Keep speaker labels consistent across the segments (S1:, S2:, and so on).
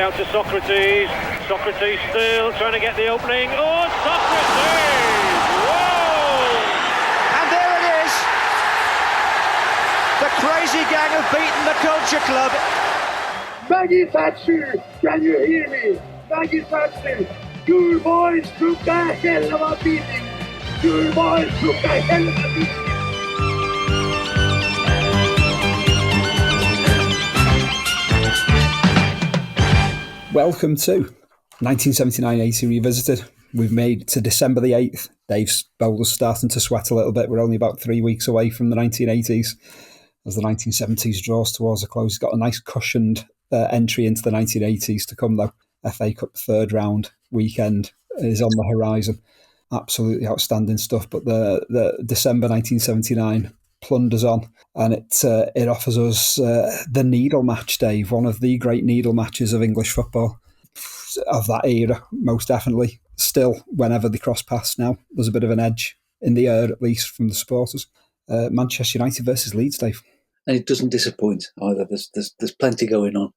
S1: out to Socrates. Socrates still trying to get the opening. Oh, Socrates! Whoa!
S2: And there it is. The crazy gang have beaten the Culture Club.
S3: Maggie Thatcher, can you hear me? Maggie Thatcher, your boys took a hell of a beating. Your boys took a hell of a beating.
S4: Welcome to 1979-80 Revisited. We've made it to December the 8th. Dave's bowler's starting to sweat a little bit. We're only about 3 weeks away from the 1980s as the 1970s draws towards a close. He's got a nice cushioned entry into the 1980s to come, though. FA Cup third round weekend is on the horizon. Absolutely outstanding stuff. But the December 1979 plunders on, and it offers us the needle match, Dave, one of the great needle matches of English football of that era, most definitely. Still, whenever they cross paths now, there's a bit of an edge in the air, at least from the supporters. Manchester United versus Leeds, Dave.
S5: And it doesn't disappoint either. There's plenty going on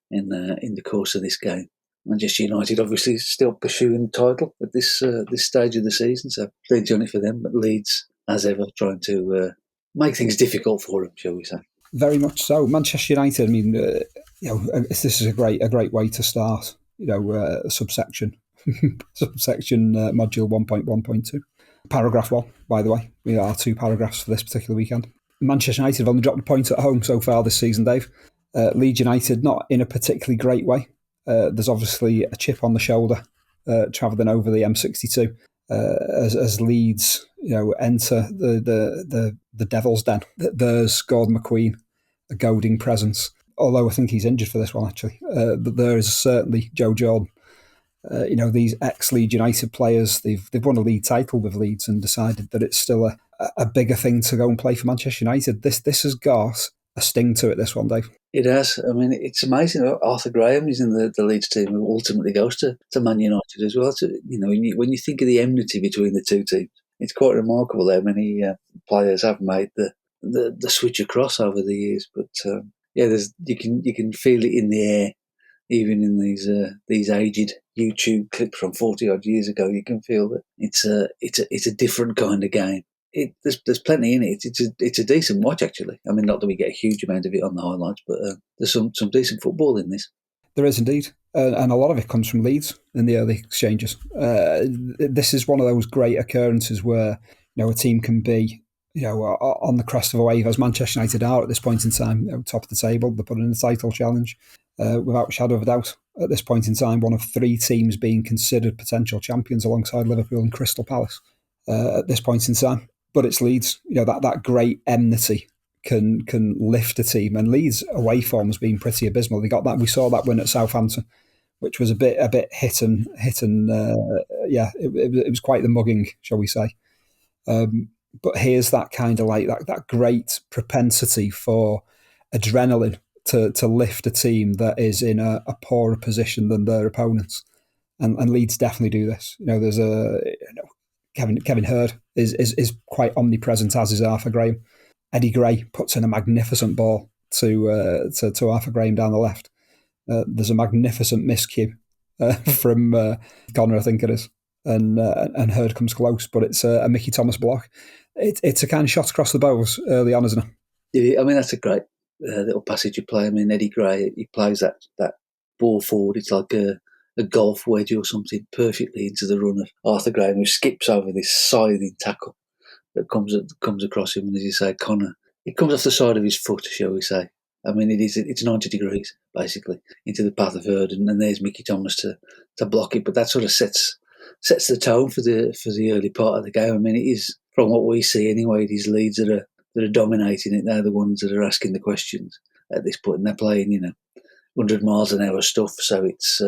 S5: in the course of this game. Manchester United obviously still pursuing the title at this stage of the season, so plenty on it for them. But Leeds, as ever, trying to make things difficult for them, shall we say? Very
S4: much so. Manchester United. I mean, this is a great way to start. Subsection module 1.1.2, paragraph 1. By the way, we are 2 paragraphs for this particular weekend. Manchester United have only dropped a point at home so far this season, Dave. Leeds United not in a particularly great way. There's obviously a chip on the shoulder travelling over the M62. As Leeds, enter the Devil's Den. There's Gordon McQueen, a goading presence. Although I think he's injured for this one, actually. But there is certainly Joe Jordan. These ex-Leeds United players, they've won a league title with Leeds and decided that it's still a bigger thing to go and play for Manchester United. This has got a sting to it, this one, Dave.
S5: It has. I mean, it's amazing. Arthur Graham is in the Leeds team, who ultimately goes to Man United as well. When you think of the enmity between the two teams, it's quite remarkable how many players have made the switch across over the years. But you can feel it in the air, even in these aged YouTube clips from 40 odd years ago. You can feel that it's a different kind of game. There's plenty in it. It's a decent watch, actually. I mean, not that we get a huge amount of it on the highlights, but there's some decent football in this.
S4: There is indeed, and a lot of it comes from Leeds in the early exchanges. This is one of those great occurrences where a team can be on the crest of a wave, as Manchester United are at this point in time, top of the table. They're putting in a title challenge without a shadow of a doubt. At this point in time, one of 3 teams being considered potential champions alongside Liverpool and Crystal Palace at this point in time. But it's Leeds, that great enmity can lift a team, and Leeds away form has been pretty abysmal. They got that. We saw that win at Southampton, which was a bit hit and it was quite the mugging, shall we say? But here's that kind of that great propensity for adrenaline to lift a team that is in a poorer position than their opponents, and Leeds definitely do this. There's Kevin Hurd is quite omnipresent, as is Arthur Graham. Eddie Gray puts in a magnificent ball to Arthur Graham down the left. There's a magnificent miscue from Connor, I think it is, and Hurd comes close, but it's a Mickey Thomas block. It's a kind of shot across the bows early on, isn't
S5: it? I mean, that's a great little passage you play. I mean, Eddie Gray, he plays that ball forward. It's like a golf wedge or something, perfectly into the run of Arthur Graham, who skips over this scything tackle that comes across him. And as you say, Connor, it comes off the side of his foot, shall we say. I mean, it's 90 degrees, basically, into the path of Hurd, and there's Mickey Thomas to block it. But that sort of sets the tone for the early part of the game. I mean, it is, from what we see anyway, it is Leeds that are dominating it. They're the ones that are asking the questions at this point, and they're playing, 100 miles an hour stuff. So it's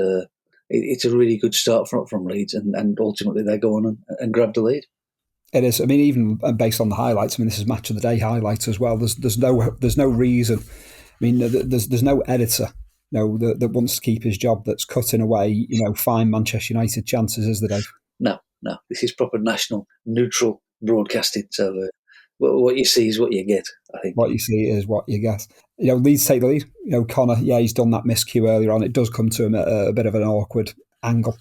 S5: a really good start from Leeds, and ultimately they go on and grab the lead.
S4: It is. I mean, even based on the highlights, this is match of the day highlights as well. There's no reason. I mean, there's no editor, that wants to keep his job, that's cutting away, fine Manchester United chances, is there, Dave?
S5: No. This is proper national neutral broadcasting. So what you see is what you get, I think.
S4: What you see is what you get. Leeds take the lead. Connor, he's done that miscue earlier on. It does come to him at a bit of an awkward angle,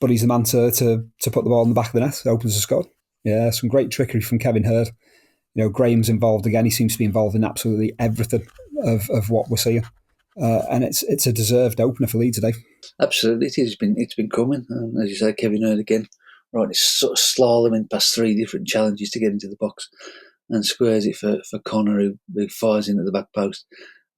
S4: but he's the man to put the ball in the back of the net. Opens the score. Yeah, some great trickery from Kevin Hurd. Graham's involved again. He seems to be involved in absolutely everything of what we're seeing, and it's a deserved opener for Leeds today.
S5: Absolutely, it's been coming. And as you say, Kevin Hurd again, right, he's sort of slaloming past 3 different challenges to get into the box, and squares it for Connor, who fires in at the back post.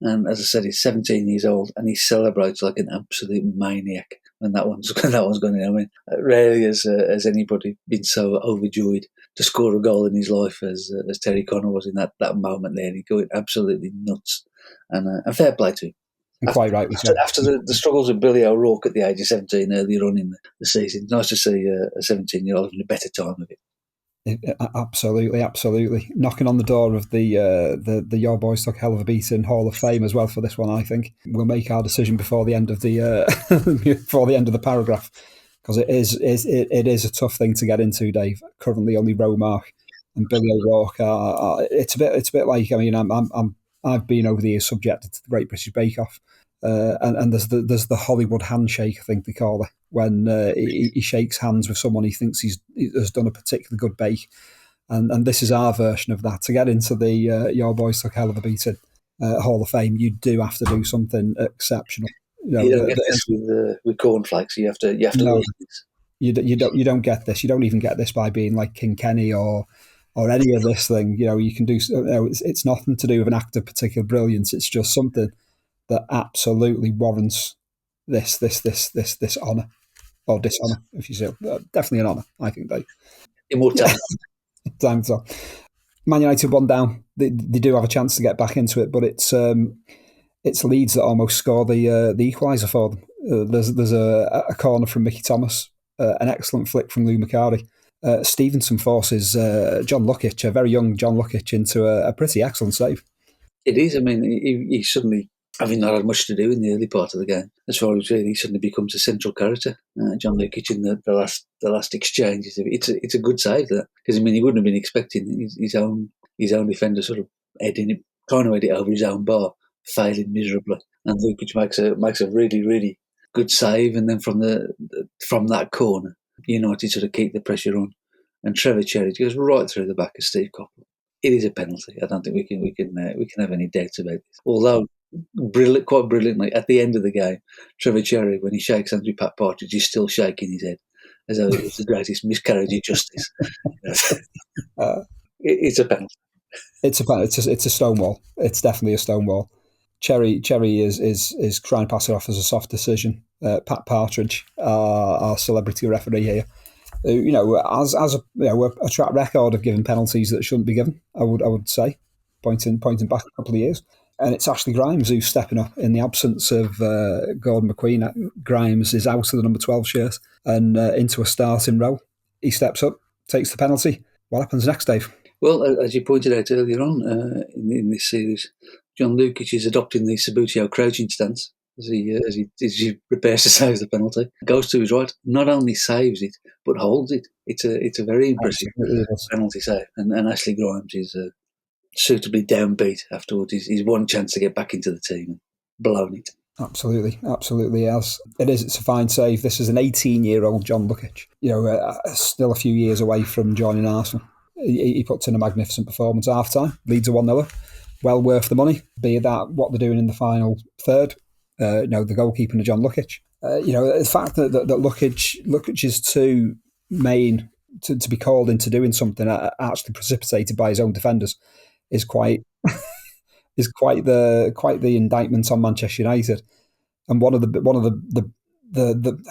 S5: And as I said, he's 17 years old, and he celebrates like an absolute maniac when that one's gone in. I mean, rarely has anybody been so overjoyed to score a goal in his life as Terry Connor was in that moment there. He going absolutely nuts, and fair play to him.
S4: Quite right.
S5: After the struggles of Billy O'Rourke at the age of 17 earlier on in the season, it's nice to see a 17-year-old having a better time of it.
S4: Absolutely. Knocking on the door of the Your Boys Took Hell of a Beating Hall of Fame as well for this one. I think we'll make our decision before the end of the before the end of the paragraph, because it is a tough thing to get into, Dave. Currently, only Romark and Billy O'Rourke it's a bit like, I mean, I've been over the years subjected to the Great British Bake Off. And there's the Hollywood handshake, I think they call it, when he shakes hands with someone he thinks he has done a particularly good bake, and this is our version of that. To get into the Your Boys Took Hell of a Beating Hall of Fame, you do have to do something exceptional.
S5: You don't get this with cornflakes. You have to. No, this.
S4: You don't get this. You don't even get this by being like King Kenny or any of this thing. You can do. It's nothing to do with an act of particular brilliance. It's just something that absolutely warrants this honour or dishonour, if you say. Definitely an honour, I think, Dave.
S5: Immortality.
S4: Time to tell. Man United 1 down. They do have a chance to get back into it, but it's Leeds that almost score the equaliser for them. There's a corner from Mickey Thomas, an excellent flick from Lou Macari. Stevenson forces John Lukic, a very young John Lukic, into a pretty excellent save. It
S5: is. I mean, he suddenly, having not had much to do in the early part of the game, as far as he suddenly becomes a central character. John Lukic in the last exchange. It's a good save, that, because I mean, he wouldn't have been expecting his own defender sort of trying to head it over his own bar, failing miserably, and Lukic makes a really, really good save, and then from that corner, United sort of keep the pressure on, and Trevor Cherry goes right through the back of Steve Coppell. It is a penalty. I don't think we can have any doubts about this. Although quite brilliantly, at the end of the game, Trevor Cherry, when he shakes hands with Pat Partridge, he's still shaking his head as though it was the greatest miscarriage of justice. It's a penalty.
S4: It's a penalty. It's a stonewall. It's definitely a stonewall. Cherry is trying to pass it off as a soft decision. Pat Partridge, our celebrity referee here, as a track record of giving penalties that shouldn't be given, I would say, pointing back a couple of years. And it's Ashley Grimes who's stepping up in the absence of Gordon McQueen. Grimes is out of the number 12 shirt and into a starting role. He steps up, takes the penalty. What happens next, Dave?
S5: Well, as you pointed out earlier on in this series, John Lukic is adopting the Sabutio crouching stance as he prepares to save the penalty. Goes to his right, not only saves it, but holds it. It's a very impressive penalty save. And Ashley Grimes is suitably downbeat afterwards. He's one chance to get back into the team and blown it.
S4: Absolutely, yes. It's a fine save. This is an 18-year-old John Lukic. Still a few years away from joining Arsenal. He puts in a magnificent performance at half-time. Leeds are 1-0. Well worth the money, be that what they're doing in the final third. The goalkeeping of John Lukic. The fact that Lukic is too main to be called into doing something actually precipitated by his own defenders is quite the indictment on Manchester United. And one of the I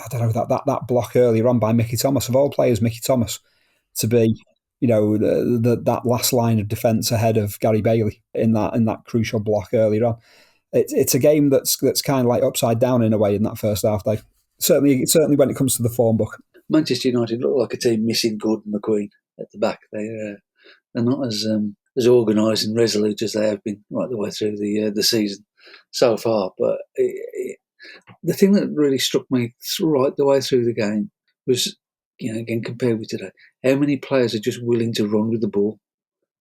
S4: don't know, that block earlier on by Mickey Thomas, of all players, Mickey Thomas, to be that last line of defence ahead of Gary Bailey in that crucial block earlier on. It's a game that's kind of like upside down in a way in that first half, Dave. Certainly when it comes to the form book.
S5: Manchester United look like a team missing Gordon McQueen at the back. They're not as organised and resolute as they have been right the way through the season so far. But the thing that really struck me right the way through the game was, again, compared with today, how many players are just willing to run with the ball.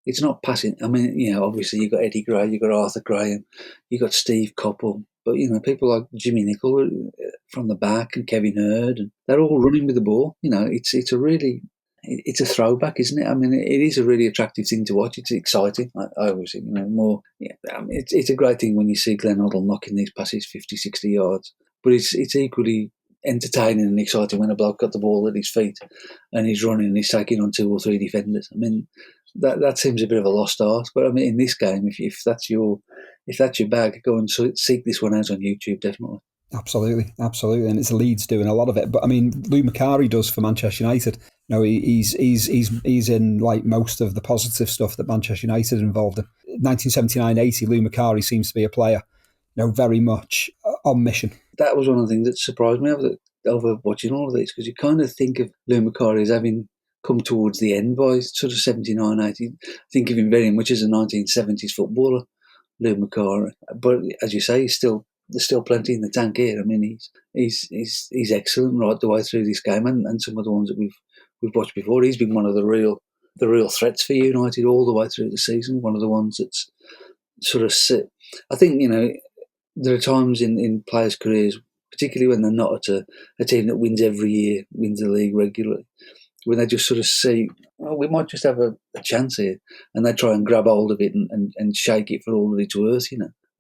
S5: It's not passing. I mean, obviously you've got Eddie Gray, you've got Arthur Graham, you've got Steve Coppell, but people like Jimmy Nicholl from the back and Kevin Hurd, and they're all running with the ball. It's a throwback, isn't it? I mean, it is a really attractive thing to watch. It's exciting. I always think, more. Yeah, I mean, it's a great thing when you see Glenn Hoddle knocking these passes 50, 60 yards. But it's equally entertaining and exciting when a bloke got the ball at his feet and he's running and he's taking on 2 or 3 defenders. I mean, that seems a bit of a lost art. But I mean, in this game, if that's your bag, go and seek this one out on YouTube, definitely.
S4: Absolutely, and it's Leeds doing a lot of it. But I mean, Lou Macari does for Manchester United. He's in like most of the positive stuff that Manchester United are involved in. 1979-80, Lou Macari seems to be a player, very much on mission.
S5: That was one of the things that surprised me over watching all of these, because you kind of think of Lou Macari as having come towards the end by sort of 79-80. Think of him very much as a 1970s footballer, Lou Macari. But as you say, there's still plenty in the tank here. I mean, he's excellent right the way through this game, and some of the ones that we've watched before. He's been one of the real threats for United all the way through the season. One of the ones that's sort of sit. I think there are times in players' careers, particularly when they're not at a team that wins every year, wins the league regularly, when they just sort of see, we might just have a chance here, and they try and grab hold of it and shake it for all that it's worth,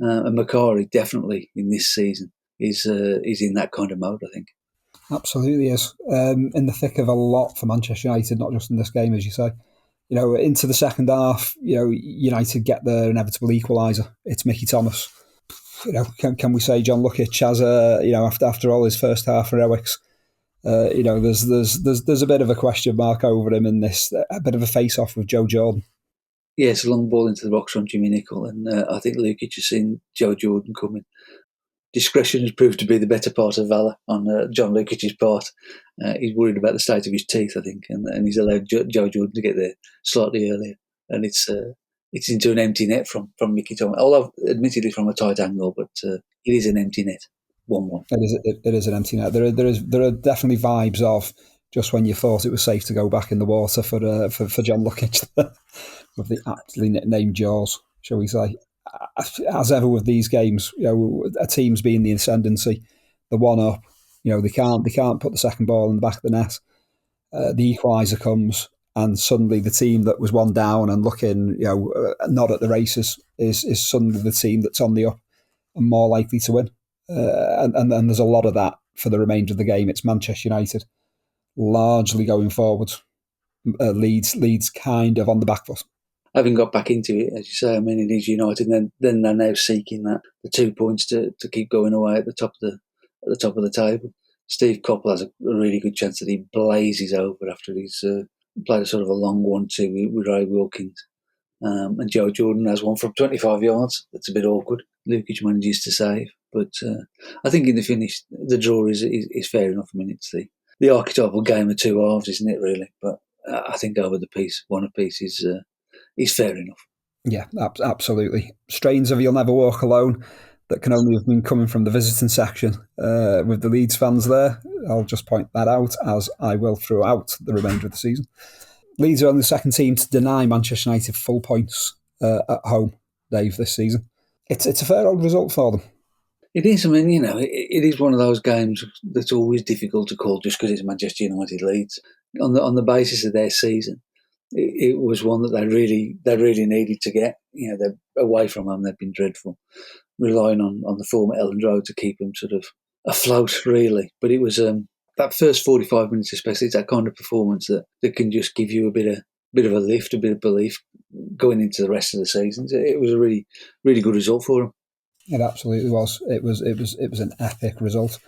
S5: And Macari definitely in this season is in that kind of mode, I think.
S4: Absolutely is. In the thick of a lot for Manchester United, not just in this game, as you say. Into the second half, United get their inevitable equaliser. It's Mickey Thomas. Can we say John Lukic has after all his first half heroics? There's a bit of a question mark over him in this, a bit of a face-off with Joe Jordan.
S5: Yeah, it's a long ball into the box from Jimmy Nicholl, and I think Lukic has seen Joe Jordan coming. Discretion has proved to be the better part of valour on John Lukic's part. He's worried about the state of his teeth, I think, and he's allowed Joe Jordan to get there slightly earlier. And it's into an empty net from Mickey Thomas, although admittedly from a tight angle, but it is an empty net, 1-1.
S4: It is an empty net. There are definitely vibes of just when you thought it was safe to go back in the water for John Lukic with the aptly nicknamed Jaws, shall we say. As ever with these games, a team's being the ascendancy, the one up, they can't put the second ball in the back of the net. The equaliser comes, and suddenly the team that was one down and looking, not at the races is suddenly the team that's on the up and more likely to win. And there's a lot of that for the remainder of the game. It's Manchester United largely going forward. Leeds kind of on the back foot.
S5: Having got back into it, as you say, I mean, it is United. And then they're now seeking the 2 points to keep going away at the top of the table. Steve Coppell has a really good chance that he blazes over after he's played a sort of a long 1-2 with Ray Wilkins. And Joe Jordan has one from 25 yards. That's a bit awkward. Lukic manages to save, but I think in the finish, the draw is fair enough. I mean, it's the archetypal game of two halves, isn't it? Really, but I think over the piece, one apiece is fair enough.
S4: Yeah, absolutely. Strains of "You'll Never Walk Alone" that can only have been coming from the visiting section with the Leeds fans there. I'll just point that out, as I will throughout the remainder of the season. Leeds are only the second team to deny Manchester United full points at home, Dave, this season. It's a fair old result for them.
S5: It is. I mean, it is one of those games that's always difficult to call just because it's Manchester United Leeds. On the basis of their season, it was one that they really needed to get. They're away from home. They've been dreadful, relying on the former Elland Road to keep them sort of afloat, really. But it was that first 45 minutes, especially, it's that kind of performance that can just give you a bit of a lift, a bit of belief going into the rest of the season. It was a really, really good result for them.
S4: It absolutely was. It was an epic result.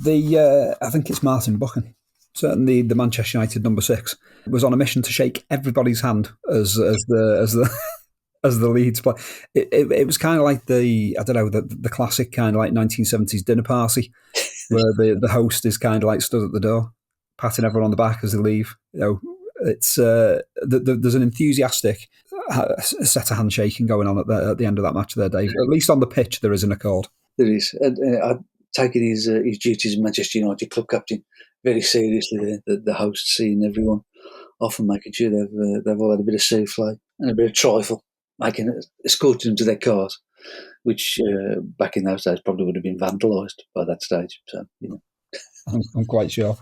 S4: I think it's Martin Buchan, certainly the Manchester United number 6, was on a mission to shake everybody's hand as the Leeds play. It was kind of like the classic kind of like 1970s dinner party where the host is kind of like stood at the door, patting everyone on the back as they leave. It's there's an enthusiastic set of handshaking going on at the end of that match there, Dave. At least on the pitch, there is an accord.
S5: There is. I've taken his duties as Manchester United club captain very seriously. The host seeing everyone often making sure they've all had a bit of souffle and a bit of trifle, escorting them to their cars, which back in those days probably would have been vandalised by that stage. So,
S4: I'm quite sure.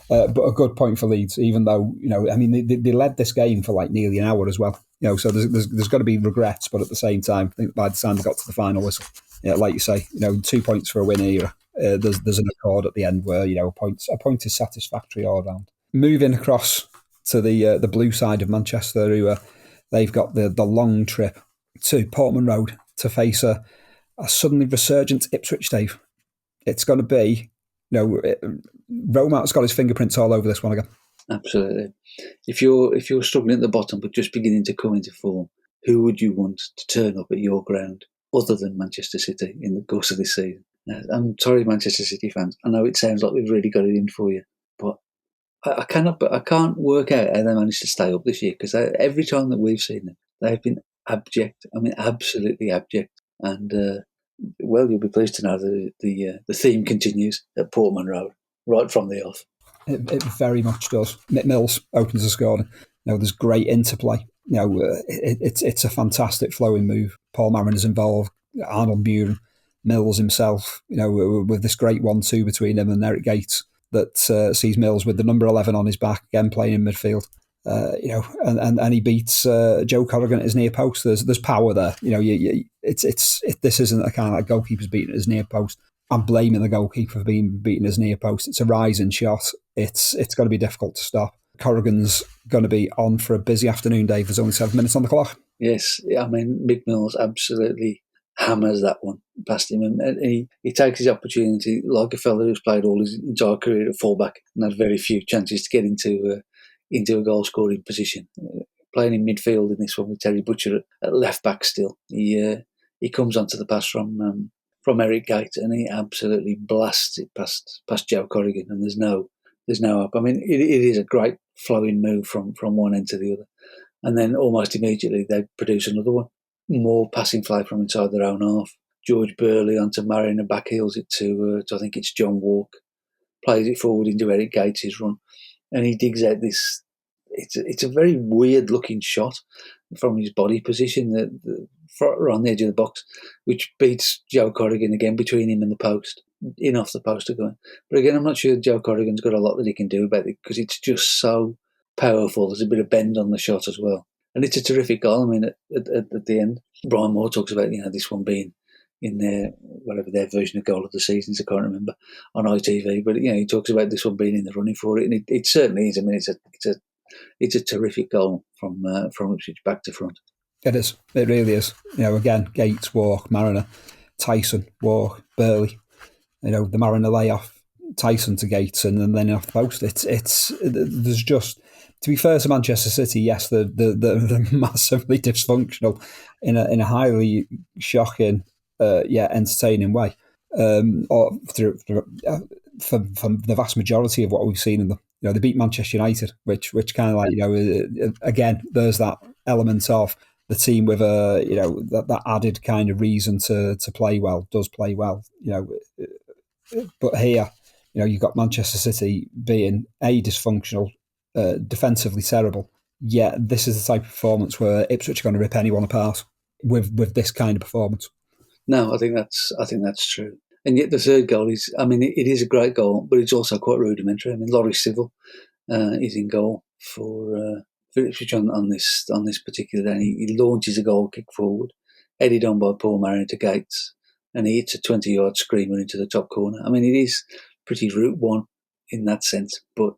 S4: But a good point for Leeds, even though, they led this game for like nearly an hour as well. So there's got to be regrets, but at the same time, I think by the time they got to the final whistle, like you say, 2 points for a win here. There's an accord at the end where, a point is satisfactory all round. Moving across to the blue side of Manchester, they've got the long trip to Portman Road to face a suddenly resurgent Ipswich, Dave. It's going to be, Romart's got his fingerprints all over this one again.
S5: Absolutely. If you're struggling at the bottom but just beginning to come into form, who would you want to turn up at your ground other than Manchester City in the course of this season? I'm sorry, Manchester City fans. I know it sounds like we've really got it in for you, but I can't work out how they managed to stay up this year, because every time that we've seen them, they've been abject. I mean, absolutely abject. And well, you'll be pleased to know that the theme continues at Portman Road right from the off.
S4: It very much does. Mick Mills opens the scoring. There's great interplay. It's a fantastic flowing move. Paul Marriner's involved, Arnold Buren, Mills himself, with this great 1-2 between him and Eric Gates that sees Mills with the number 11 on his back, again playing in midfield. And he beats Joe Corrigan at his near post. There's power there. This isn't a kind of like goalkeeper's beating his near post. I'm blaming the goalkeeper for being beaten his near post. It's a rising shot. It's going to be difficult to stop. Corrigan's going to be on for a busy afternoon, Dave. There's only 7 minutes on the clock.
S5: Yes, I mean, Mick Mills absolutely hammers that one past him, and he takes his opportunity like a fella who's played all his entire career at fullback and had very few chances to get into a goal scoring position. Playing in midfield in this one with Terry Butcher at left back still. He comes onto the pass from Eric Gate, and he absolutely blasts it past Joe Corrigan, and there's no up. I mean, it is a great flowing move from one end to the other, and then almost immediately they produce another one, more passing play from inside their own half. George Burley onto Mariner, backheels it to I think it's John Walk, plays it forward into Eric Gates' run, and he digs out this. It's a very weird looking shot from his body position on the edge of the box, which beats Joe Corrigan again between him and the post, in off the post again. But again, I'm not sure Joe Corrigan's got a lot that he can do about it, because it's just so powerful. There's a bit of bend on the shot as well, and it's a terrific goal. I mean, at the end, Brian Moore talks about this one being in their version of goal of the season, I can't remember, on ITV. But he talks about this one being in the running for it, and it certainly is. I mean, it's a terrific goal from Ipswich back to front.
S4: It is. It really is. Again, Gates, Walk, Mariner, Tyson, Walk, Burley. The Mariner layoff, Tyson to Gates, and then off the post. There's just, to be fair to Manchester City, yes, they're massively dysfunctional in a highly shocking, entertaining way. Or for the vast majority of what we've seen in them. They beat Manchester United, which kind of like, again, there's that element of the team with that added kind of reason to play well, does play well, But here, you've got Manchester City being dysfunctional, defensively terrible. Yet this is the type of performance where Ipswich are going to rip anyone apart with this kind of performance.
S5: No, I think that's true. And yet the third goal is, I mean, it is a great goal, but it's also quite rudimentary. I mean, Laurie Civil is in goal for Ipswich on this particular day. And he launches a goal kick forward, headed on by Paul Mariner to Gates, and he hits a 20-yard screamer into the top corner. I mean, it is pretty Route 1 in that sense, but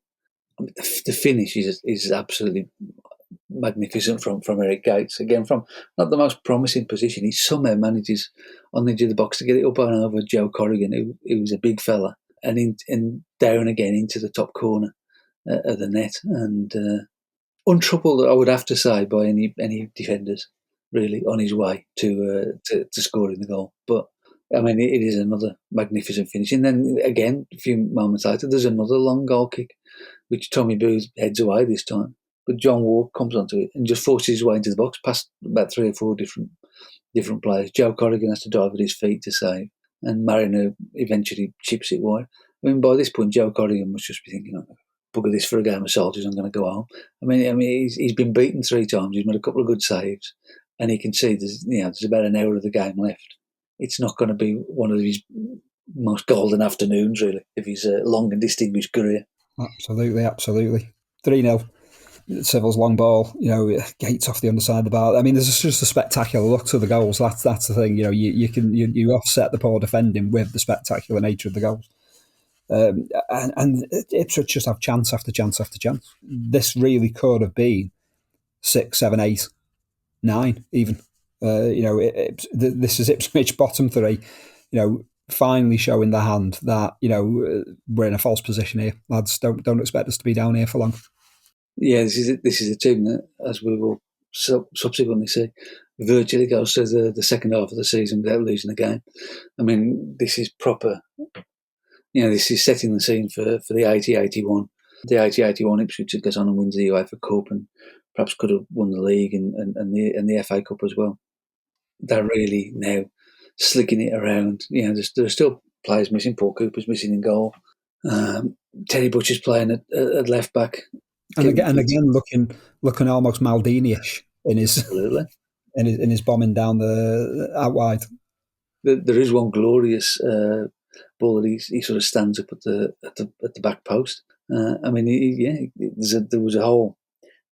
S5: the finish is absolutely magnificent from Eric Gates. Again, from not the most promising position, he somehow manages on the edge of the box to get it up and over Joe Corrigan, who was a big fella, and down again into the top corner of the net, and untroubled, I would have to say, by any defenders really on his way to scoring the goal. But I mean, it is another magnificent finish. And then again, a few moments later, there's another long goal kick, which Tommy Booth heads away this time. But John Walk comes onto it and just forces his way into the box past about 3 or 4 different players. Joe Corrigan has to dive at his feet to save, and Mariner eventually chips it wide. I mean, by this point, Joe Corrigan must just be thinking, bugger this for a game of soldiers, I'm going to go home. I mean, he's been beaten 3 times. He's made a couple of good saves, and he can see there's about an hour of the game left. It's not going to be one of his most golden afternoons, really, if he's a long and distinguished career.
S4: Absolutely. 3-0. Civil's long ball, Gates off the underside of the bar. I mean, there's just a spectacular look to the goals. That's the thing. You offset the poor defending with the spectacular nature of the goals. And Ipswich just have chance after chance after chance. This really could have been 6, 7, 8, 9 even. This is Ipswich bottom 3. Finally showing the hand that we're in a false position here. Lads, don't expect us to be down here for long.
S5: Yeah, this is a team that, as we will subsequently see, virtually goes to the second half of the season without losing a game. I mean, this is proper. This is setting the scene for the 80-81. The 80-81 Ipswich that goes on and wins the UEFA Cup and perhaps could have won the league and the FA Cup as well. They're really now slicking it around. There are still players missing. Paul Cooper's missing in goal. Terry Butcher's playing at left back.
S4: And again, looking almost Maldini-ish in his in his bombing down the out wide.
S5: There is one glorious ball that he sort of stands up at the back post. There was a whole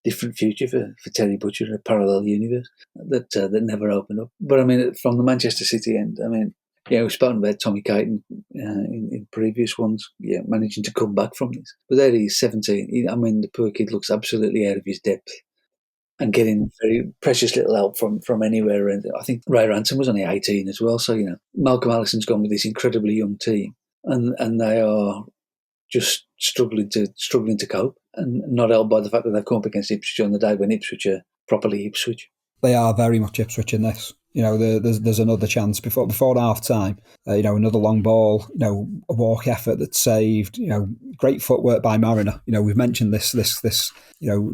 S5: different future for Terry Butcher in a parallel universe that never opened up. But I mean, from the Manchester City end, I mean, we've spoken about Tommy Caton in previous ones, managing to come back from this. But there he's 17. The poor kid looks absolutely out of his depth and getting very precious little help from anywhere. And I think Ray Ransom was only 18 as well. So, Malcolm Allison's gone with this incredibly young team and they are just struggling to cope and not helped by the fact that they've come up against Ipswich on the day when Ipswich are properly Ipswich.
S4: They are very much Ipswich in this. There's another chance before half time. Another long ball. A walk effort that's saved. Great footwork by Mariner. We've mentioned this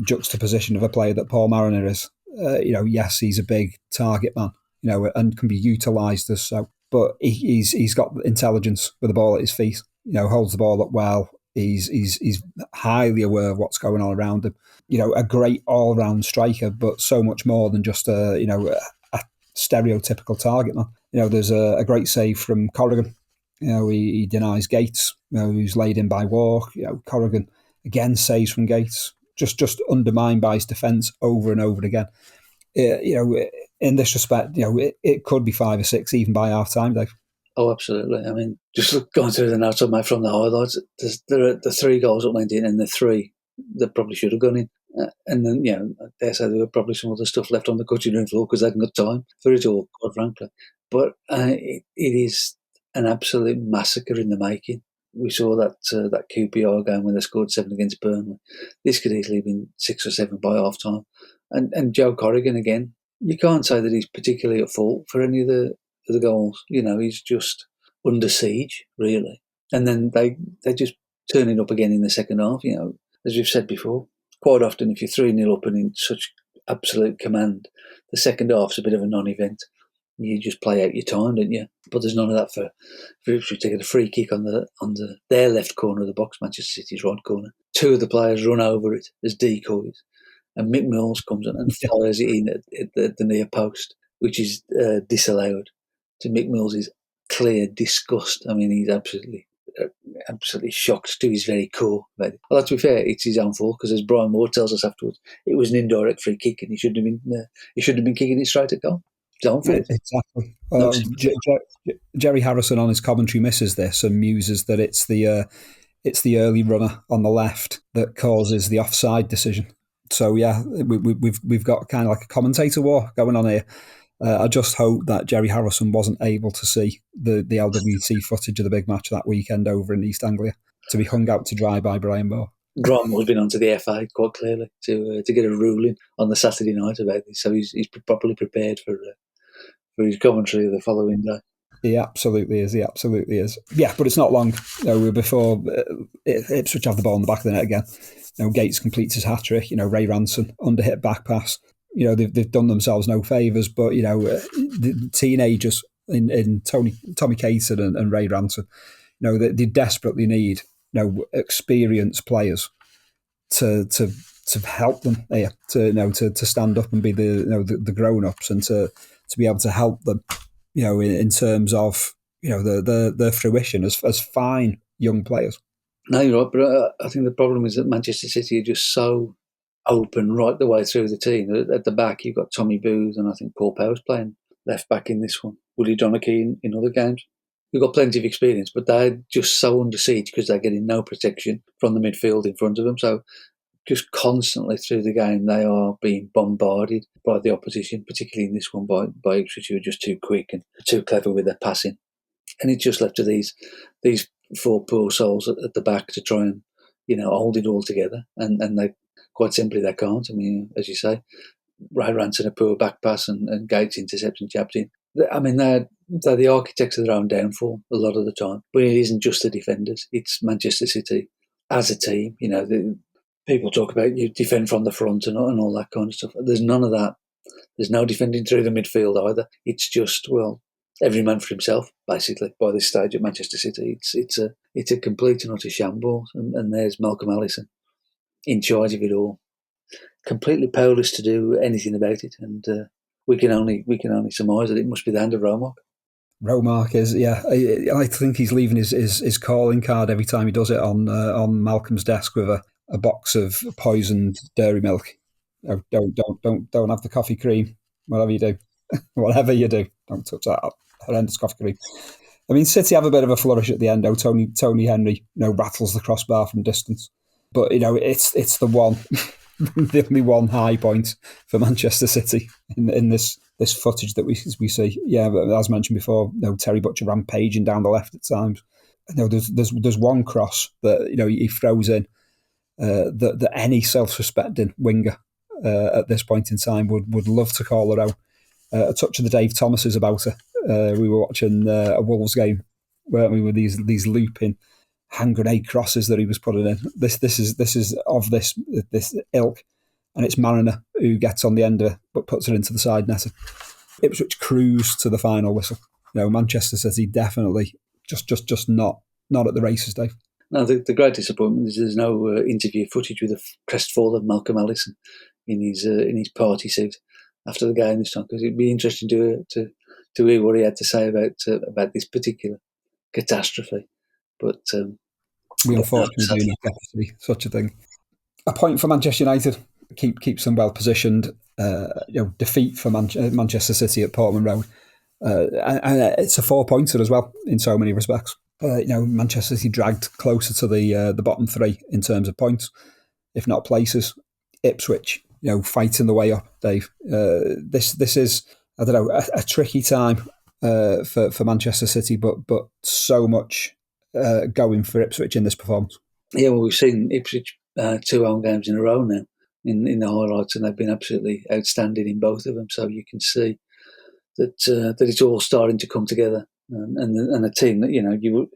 S4: juxtaposition of a player that Paul Mariner is. Yes, he's a big target man. And can be utilised as so. But he's got intelligence with the ball at his feet. Holds the ball up well. He's highly aware of what's going on around him. A great all-round striker, but so much more than just a stereotypical target man. There's a great save from Corrigan. He denies Gates, who's laid in by Walk. Corrigan again saves from Gates, just undermined by his defence over and over again. In this respect, it could be 5 or 6 even by half time, Dave.
S5: Oh, absolutely. I mean, just going through the notes on from the highlights, there are the 3 goals that went in and the 3 that probably should have gone in. And then, I dare say there were probably some other stuff left on the cutting room floor because they hadn't got time for it all, quite frankly. But it is an absolute massacre in the making. We saw that QPR game when they scored 7 against Burnley. This could easily have been 6 or 7 by half time. And Joe Corrigan, again, you can't say that he's particularly at fault for any of the goals. He's just under siege, really. And then they're just turning up again in the second half, as we've said before. Quite often, if you're 3-0 up and in such absolute command, the second half's a bit of a non-event. You just play out your time, don't you? But there's none of that for Ipswich. They get a free kick on their left corner of the box, Manchester City's right corner. 2 of the players run over it as decoys, and Mick Mills comes in and fires it in at the near post, which is disallowed. To Mick Mills' clear disgust. I mean, he's absolutely shocked to his very core. Well, to be fair, it's his own fault because, as Brian Moore tells us afterwards, it was an indirect free kick, and he shouldn't have been kicking it straight at goal. His own fault.
S4: Exactly. Jerry Harrison on his commentary misses this and muses that it's the early runner on the left that causes the offside decision. So yeah, we've got kind of like a commentator war going on here. I just hope that Jerry Harrison wasn't able to see the LWT footage of the big match that weekend over in East Anglia to be hung out to dry by Brian Moore.
S5: Brian Moore's been onto the FA quite clearly to get a ruling on the Saturday night about this, so he's properly prepared for his commentary the following day.
S4: He absolutely is. Yeah, but it's not long. Before Ipswich have the ball in the back of the net again. Gates completes his hat-trick. Ray Ranson under-hit back pass. They've done themselves no favours, but the teenagers in Tommy Caton and Ray Ranson, they desperately need experienced players to help them here, to stand up and be the grown ups, and to be able to help them, in terms of the fruition as fine young players.
S5: No, you're right, but I think the problem is that Manchester City are just so open right the way through the team. At the back, you've got Tommy Booth, and I think Paul Power's playing left back in this one. Willie Donachie in other games. We've got plenty of experience, but they're just so under siege because they're getting no protection from the midfield in front of them. So just constantly through the game, they are being bombarded by the opposition, particularly in this one by Ipswich, who are just too quick and too clever with their passing. And it's just left to these four poor souls at the back to try and hold it all together, and they quite simply they can't. I mean, as you say, Ray Ranson a poor back pass and Gates intercepts and jabbed in. I mean, they're the architects of their own downfall a lot of the time. But it isn't just the defenders; it's Manchester City as a team. People talk about you defend from the front and all that kind of stuff. There's none of that. There's no defending through the midfield either. It's just every man for himself, basically, by this stage at Manchester City. It's a complete and utter shambles, and there's Malcolm Allison in charge of it all, completely powerless to do anything about it, and we can only surmise that it must be the hand of Romark.
S4: Romark is, yeah. I think he's leaving his calling card every time he does it on Malcolm's desk with a box of poisoned dairy milk. Oh, don't have the coffee cream, whatever you do. Whatever you do, don't touch that horrendous coffee cream. I mean, City have a bit of a flourish at the end. Tony Henry, rattles the crossbar from distance, but it's the one, the only one high point for Manchester City in this footage that we see. Yeah, but as mentioned before, Terry Butcher rampaging down the left at times. There's one cross that he throws in that any self-respecting winger at this point in time would love to call her own. A touch of the Dave Thomases about her. We were watching a Wolves game, weren't we, with these looping hand grenade crosses that he was putting in. This is of this ilk, and it's Mariner who gets on the end of it but puts it into the side netting. Ipswich cruise to the final whistle. Manchester City definitely just not at the races, Dave.
S5: No, the great disappointment is there's no interview footage with a crestfallen Malcolm Allison in his party suit after the game this time, because it'd be interesting to hear what he had to say about this particular catastrophe. But
S4: we unfortunately do not get to see such a thing. A point for Manchester United keeps them well positioned. Defeat for Manchester City at Portman Road, and it's a 4-pointer as well in so many respects. Manchester City dragged closer to the bottom three in terms of points, if not places. Ipswich, fighting the way up, Dave. This is, I don't know, a tricky time for Manchester City, but so much going for Ipswich in this performance. Yeah,
S5: well, we've seen Ipswich 2 home games in a row now in the highlights, and they've been absolutely outstanding in both of them. So you can see that it's all starting to come together, and a team that you would,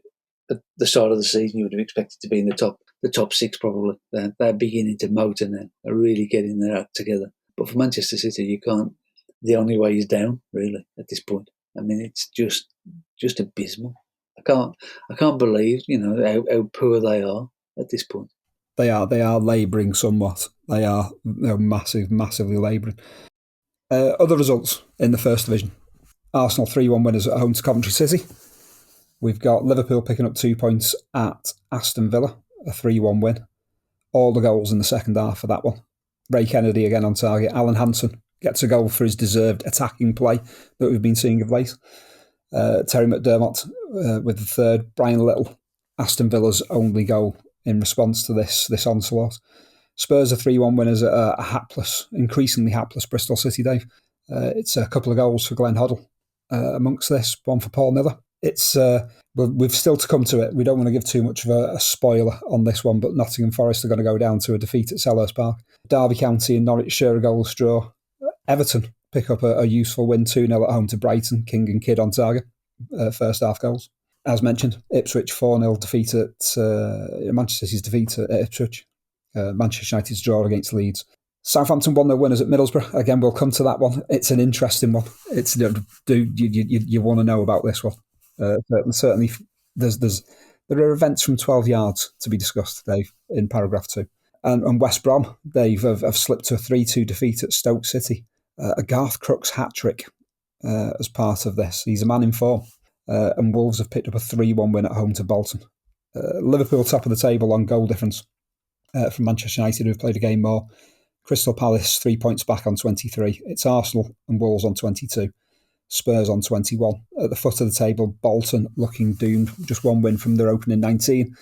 S5: at the start of the season, you would have expected to be in the top 6 probably. They're beginning to motor now. They're really getting their act together. But for Manchester City, you can't. The only way is down, really, at this point. I mean, it's just abysmal. I can't believe how poor they are at this point.
S4: They are labouring somewhat. They are massively labouring. Other results in the First Division: Arsenal 3-1 winners at home to Coventry City. We've got Liverpool picking up 2 points at Aston Villa, a 3-1 win. All the goals in the second half for that one. Ray Kennedy again on target. Alan Hansen gets a goal for his deserved attacking play that we've been seeing of late. Terry McDermott with the third. Brian Little, Aston Villa's only goal in response to this onslaught. Spurs are 3-1 winners at a increasingly hapless Bristol City, Dave. It's a couple of goals for Glenn Hoddle amongst this, one for Paul Miller. We've still to come to it. We don't want to give too much of a spoiler on this one, but Nottingham Forest are going to go down to a defeat at Selhurst Park. Derby County and Norwich share a goalless draw. Everton pick up a useful win 2-0 at home to Brighton. King and Kidd on target, first half goals. As mentioned, Ipswich 4-0 defeat at Manchester City's defeat at Ipswich. Manchester United's draw against Leeds. Southampton 1-0 winners at Middlesbrough. Again, we'll come to that one. It's an interesting one. It's you want to know about this one. Certainly, there are events from 12 yards to be discussed, Dave, in paragraph 2. And West Brom, have slipped to a 3-2 defeat at Stoke City. A Garth Crooks hat-trick as part of this. He's a man in form. And Wolves have picked up a 3-1 win at home to Bolton. Liverpool top of the table on goal difference from Manchester United, who've played a game more. Crystal Palace 3 points back on 23. It's Arsenal and Wolves on 22. Spurs on 21. At the foot of the table, Bolton looking doomed. Just one win from their opening 19.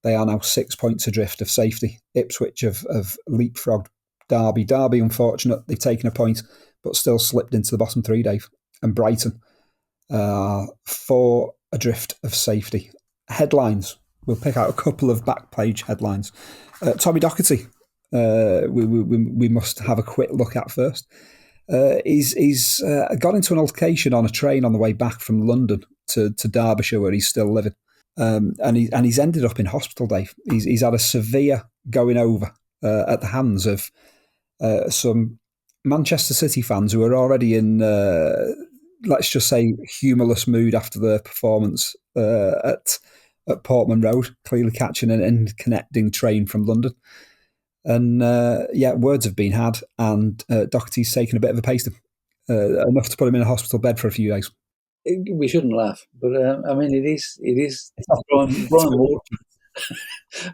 S4: They are now 6 points adrift of safety. Ipswich have leapfrogged Derby. Derby, unfortunate, they've taken a point, but still slipped into the bottom three, Dave. And Brighton are 4 adrift of safety. Headlines. We'll pick out a couple of back page headlines. Tommy Docherty, we must have a quick look at first. He's got into an altercation on a train on the way back from London to Derbyshire, where he's still living. And he's ended up in hospital, Dave. He's had a severe going over at the hands of some Manchester City fans who are already in, let's just say, humourless mood after the performance at Portman Road, clearly catching an connecting train from London. And words have been had, and Docherty's taken a bit of a pasting, enough to put him in a hospital bed for a few days.
S5: We shouldn't laugh, but I mean, it is.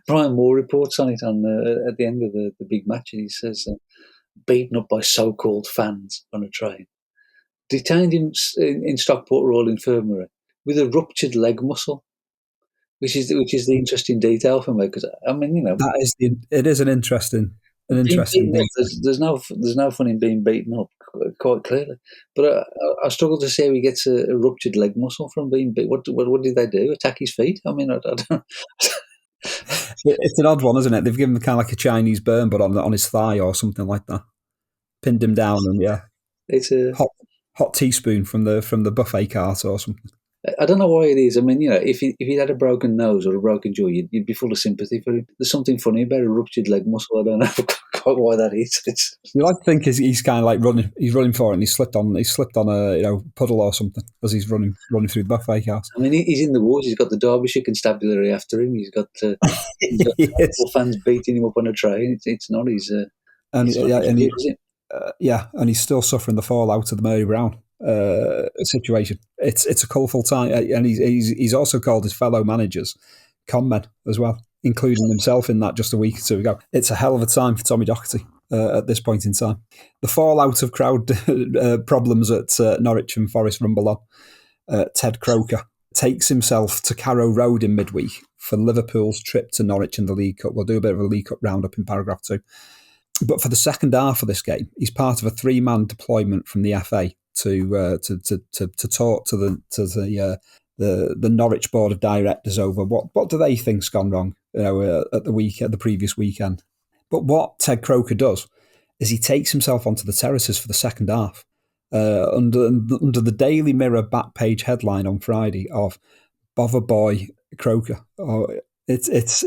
S5: Brian Moore reports on it at the end of the big match, and he says, beaten up by so-called fans on a train, detained in Stockport Royal Infirmary with a ruptured leg muscle, which is the interesting detail for me, because I mean, you know,
S4: it is an interesting detail.
S5: There's no fun in being beaten up, quite clearly. But I struggle to see how he gets a ruptured leg muscle from being beat. What did they do? Attack his feet? I mean, I don't.
S4: It's an odd one, isn't it? They've given him kind of like a Chinese burn, but on his thigh or something like that. Pinned him down, and
S5: it's a
S4: hot teaspoon from the buffet cart or something.
S5: I don't know why it is. I mean, you know, if he'd had a broken nose or a broken jaw, you'd be full of sympathy for him. There's something funny about a ruptured leg muscle. I don't know quite why that is.
S4: You like to think he's kind of like running. He's running for it, and he slipped on a puddle or something as he's running through the buffet cart.
S5: I mean, he's in the wars. He's got the Derbyshire Constabulary after him. He's got fans beating him up on a train. It's not his. And
S4: he's still suffering the fallout of the Mary Brown situation. It's a colourful time, and he's also called his fellow managers con men as well, including himself in that just a week or two ago. It's a hell of a time for Tommy Docherty at this point in time. The fallout of crowd problems at Norwich and Forest rumble on. Ted Croker takes himself to Carrow Road in midweek for Liverpool's trip to Norwich in the League Cup. We'll do a bit of a League Cup roundup in paragraph 2. But for the second half of this game, he's part of a 3-man deployment from the FA to talk to the Norwich board of directors over what do they think's gone wrong, at the previous weekend. But what Ted Croker does is he takes himself onto the terraces for the second half, under the Daily Mirror back page headline on Friday of "Bother Boy Croker." Oh, it's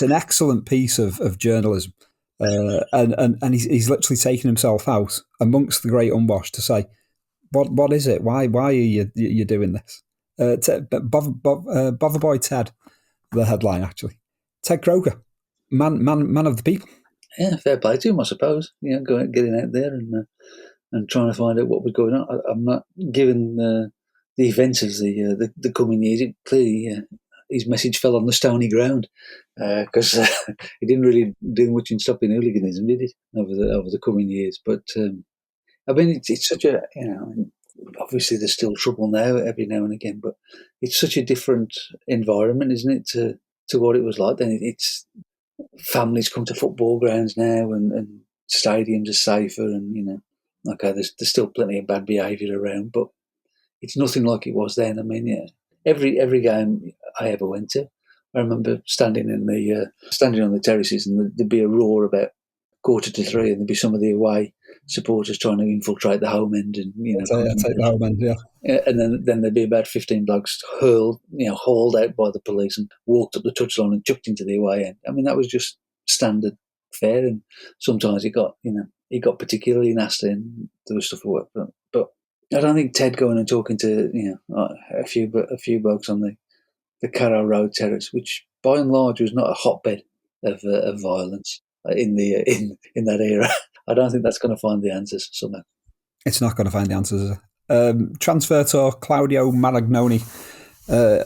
S4: an excellent piece of journalism. And he's literally taken himself out amongst the great unwashed to say, what is it? Why are you doing this? Bother Boy Ted, the headline actually. Ted Croker, man of the people.
S5: Yeah, fair play to him, I suppose. You know, getting out there and trying to find out what was going on. I'm not given the events of the coming years. It clearly. His message fell on the stony ground because he didn't really do much in stopping hooliganism, did it, over the coming years? But I mean, it's such a, obviously there's still trouble now every now and again, but it's such a different environment, isn't it, to what it was like then? It's families come to football grounds now, and stadiums are safer, and okay, there's still plenty of bad behaviour around, but it's nothing like it was then. I mean, yeah. Every game I ever went to, I remember standing on the terraces, and there'd be a roar about 2:45, and there'd be some of the away supporters trying to infiltrate the home end, and
S4: take the home end, yeah.
S5: And then there'd be about 15 blokes hauled out by the police and walked up the touchline and chucked into the away end. I mean, that was just standard fare, and sometimes it got particularly nasty, and there was stuff at work, but. I don't think Ted going and talking to a few blokes on the Carrow Road terrace, which by and large was not a hotbed of violence in that era. I don't think that's going to find the answers somehow.
S4: It's not going to find the answers. Transfer to Claudio Maragnoni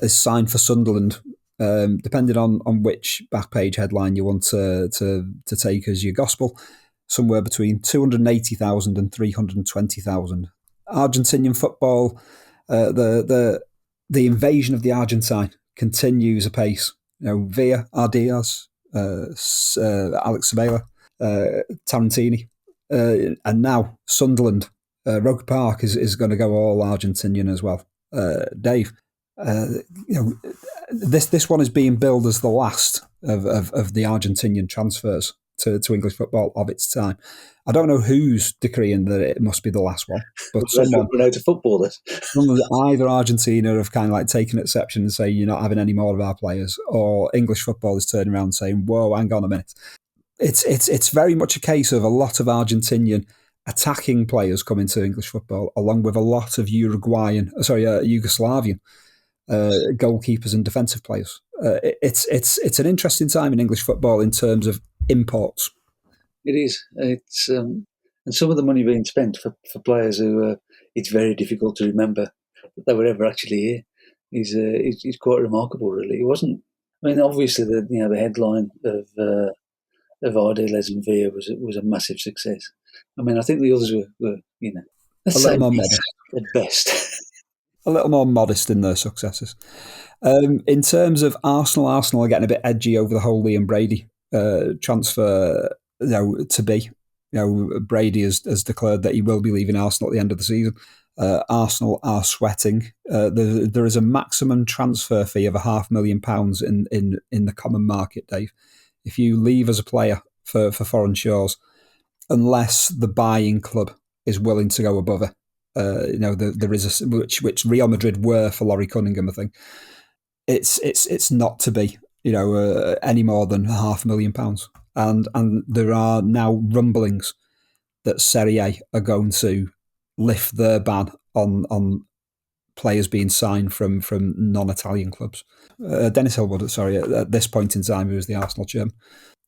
S4: is signed for Sunderland. Depending on which back page headline you want to take as your gospel, somewhere between 280,000 and 320,000. Argentinian football, the invasion of the Argentine continues apace. Villa, Ardiaz, Alex Sabela, Tarantini, and now Sunderland. Roker Park is going to go all Argentinian as well. Dave, this one is being billed as the last of the Argentinian transfers to English football of its time. I don't know who's decreeing that it must be the last one, but someone
S5: out of footballers.
S4: Either Argentina have kind of like taken exception and say you're not having any more of our players, or English football is turning around saying, "Whoa, hang on a minute." It's very much a case of a lot of Argentinian attacking players coming to English football, along with a lot of Yugoslavian goalkeepers and defensive players. It's an interesting time in English football in terms of imports.
S5: It is. It's and some of the money being spent for players who it's very difficult to remember that they were ever actually here is quite remarkable. Really, it wasn't. I mean, obviously the headline of Ardiles and Villa was a massive success. I mean, I think the others were
S4: a little more modest
S5: at best.
S4: A little more modest in their successes. In terms of Arsenal are getting a bit edgy over the whole Liam Brady transfer. To be, Brady has declared that he will be leaving Arsenal at the end of the season. Arsenal are sweating. There is a maximum transfer fee of £500,000 in the common market, Dave. If you leave as a player for foreign shores, unless the buying club is willing to go above it. There is which Real Madrid were for Laurie Cunningham, I think. It's not to be, any more than £500,000. And there are now rumblings that Serie A are going to lift their ban on players being signed from non-Italian clubs. Dennis Hillwood, at this point in time, who was the Arsenal chairman,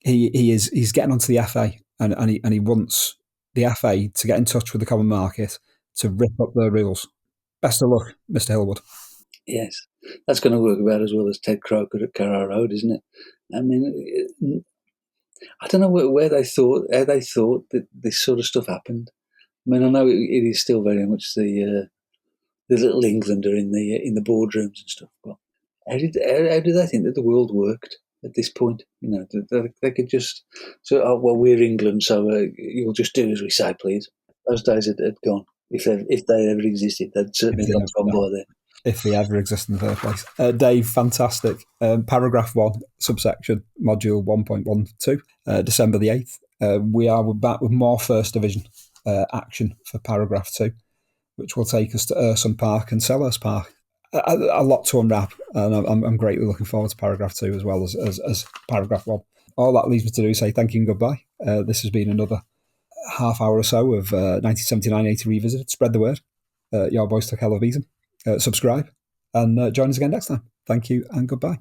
S4: he's getting onto the FA and he wants the FA to get in touch with the common market to rip up their rules. Best of luck, Mr. Hillwood.
S5: Yes, that's going to work about as well as Ted Croker at Carrow Road, isn't it? I mean, I don't know how they thought that this sort of stuff happened. I mean, I know it is still very much the little Englander in the boardrooms and stuff. But how did they think that the world worked at this point? They could just we're England, so you'll just do as we say, please. Those days had gone. If they ever existed, they'd certainly gone by then.
S4: If they ever exist in the first place. Dave, fantastic. Paragraph 1, subsection, module 1.12, December the 8th. We are back with more First Division action for paragraph 2, which will take us to Urson Park and Sellers Park. A lot to unwrap, and I'm greatly looking forward to paragraph 2 as well as paragraph 1. All that leaves me to do is say thank you and goodbye. This has been another half hour or so of 1979-80 Revisited. Spread the word. Your boys took hell of a beating. Subscribe and join us again next time. Thank you and goodbye.